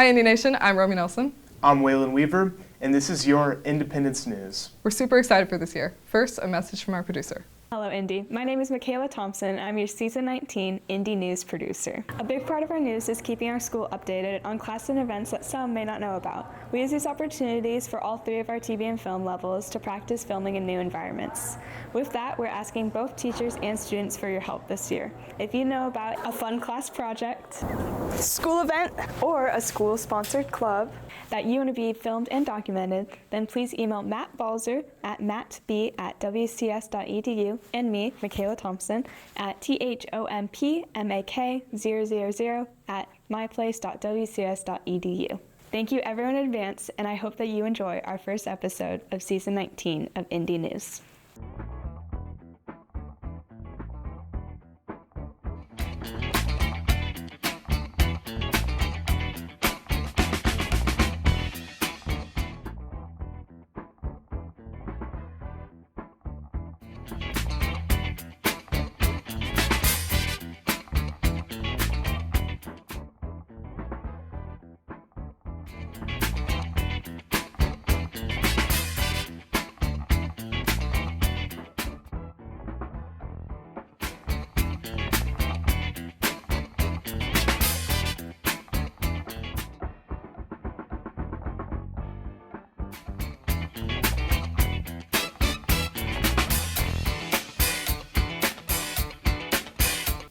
Hi, Indy Nation. I'm Romy Nelson. I'm Waylon Weaver, and this is your Independence News. We're super excited for this year. First, a message from our producer. Hello, Indy. My name is Michaela Thompson. I'm your Season 19 Indy News producer. A big part of our news is keeping our school updated on class and events that some may not know about. We use these opportunities for all 3 of our TV and film levels to practice filming in new environments. With that, we're asking both teachers and students for your help this year. If you know about a fun class project, school event, or a school-sponsored club that you want to be filmed and documented, then please email Matt Balzer at mattb@wcs.edu and me, Michaela Thompson, at thompmak000@myplace.wcs.edu. Thank you everyone in advance, and I hope that you enjoy our first episode of Season 19 of Indy News.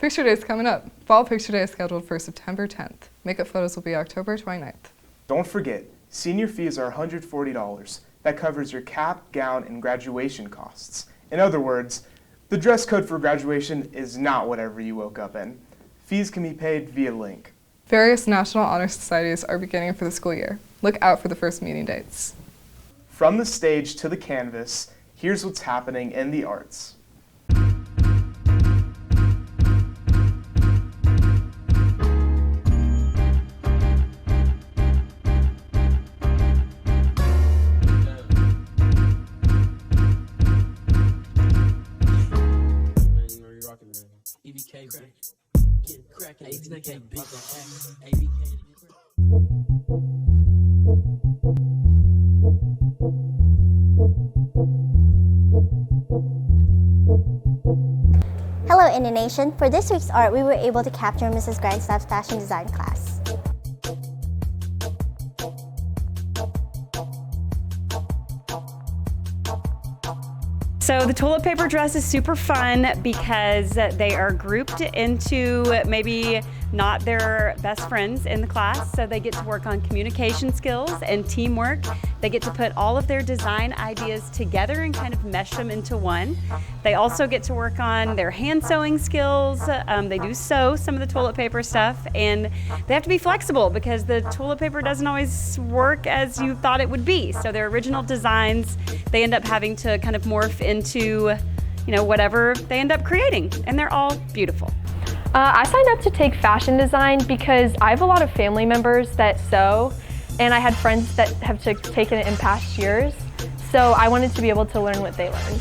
Picture Day is coming up. Fall Picture Day is scheduled for September 10th. Makeup photos will be October 29th. Don't forget, senior fees are $140. That covers your cap, gown, and graduation costs. In other words, the dress code for graduation is not whatever you woke up in. Fees can be paid via link. Various National Honor Societies are beginning for the school year. Look out for the first meeting dates. From the stage to the canvas, here's what's happening in the arts. Hello, Indy Nation. For this week's art, we were able to capture Mrs. Grindstaff's fashion design class. So the toilet paper dress is super fun because they are grouped into maybe not their best friends in the class, so they get to work on communication skills and teamwork. They get to put all of their design ideas together and kind of mesh them into one. They also get to work on their hand sewing skills. They do sew some of the toilet paper stuff, and they have to be flexible because the toilet paper doesn't always work as you thought it would be. So their original designs, they end up having to kind of morph into, whatever they end up creating, and they're all beautiful. I signed up to take fashion design because I have a lot of family members that sew, and I had friends that have taken it in past years, so I wanted to be able to learn what they learned.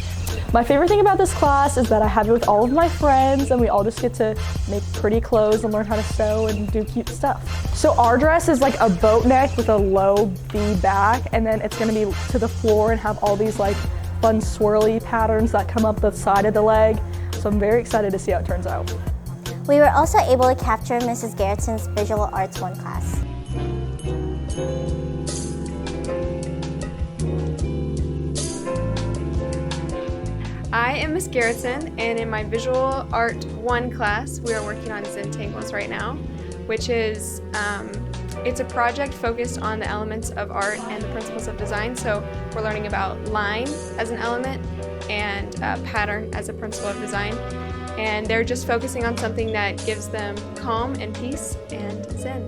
My favorite thing about this class is that I have it with all of my friends, and we all just get to make pretty clothes and learn how to sew and do cute stuff. So our dress is like a boat neck with a low V back, and then it's gonna be to the floor and have all these like fun swirly patterns that come up the side of the leg. So I'm very excited to see how it turns out. We were also able to capture Mrs. Garrettson's Visual Arts 1 class. I am Miss Garrettson, and in my Visual Art 1 class, we are working on Zentangles right now, which is, it's a project focused on the elements of art and the principles of design. So we're learning about line as an element and pattern as a principle of design. And they're just focusing on something that gives them calm and peace and zen.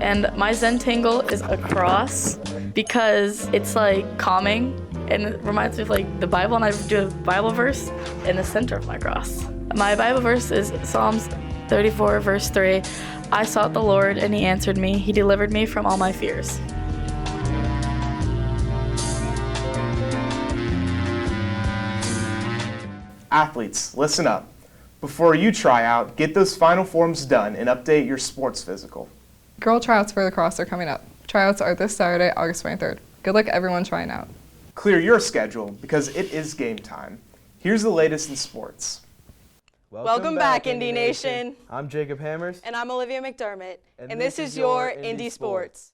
And my Zentangle is a cross because it's like calming and it reminds me of like the Bible, and I do a Bible verse in the center of my cross. My Bible verse is Psalms 34 verse 3. I sought the Lord and he answered me. He delivered me from all my fears. Athletes, listen up. Before you try out, get those final forms done and update your sports physical. Girl tryouts for lacrosse are coming up. Tryouts are this Saturday, August 23rd. Good luck everyone trying out. Clear your schedule because it is game time. Here's the latest in sports. Welcome back, Indy Nation. I'm Jacob Hammers. And I'm Olivia McDermott. And this is your Indy Sports.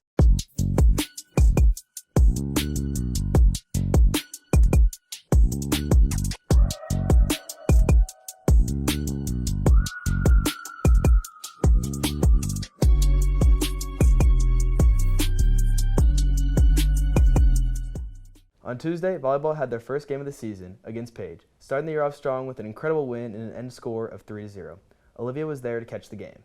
On Tuesday, volleyball had their first game of the season against Page, starting the year off strong with an incredible win and an end score of 3-0. Olivia was there to catch the game.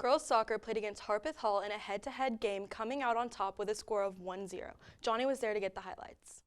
Girls soccer played against Harpeth Hall in a head-to-head game, coming out on top with a score of 1-0. Johnny was there to get the highlights.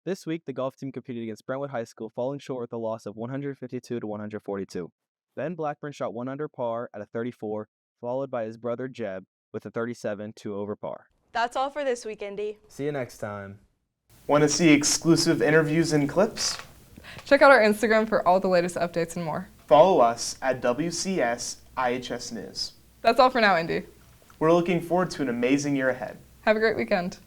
This week, the golf team competed against Brentwood High School, falling short with a loss of 152 to 142. Ben Blackburn shot 1 under par at a 34, followed by his brother Jeb with a 37, 2 over par. That's all for this week, Indy. See you next time. Want to see exclusive interviews and clips? Check out our Instagram for all the latest updates and more. Follow us at WCS IHS News. That's all for now, Indy. We're looking forward to an amazing year ahead. Have a great weekend.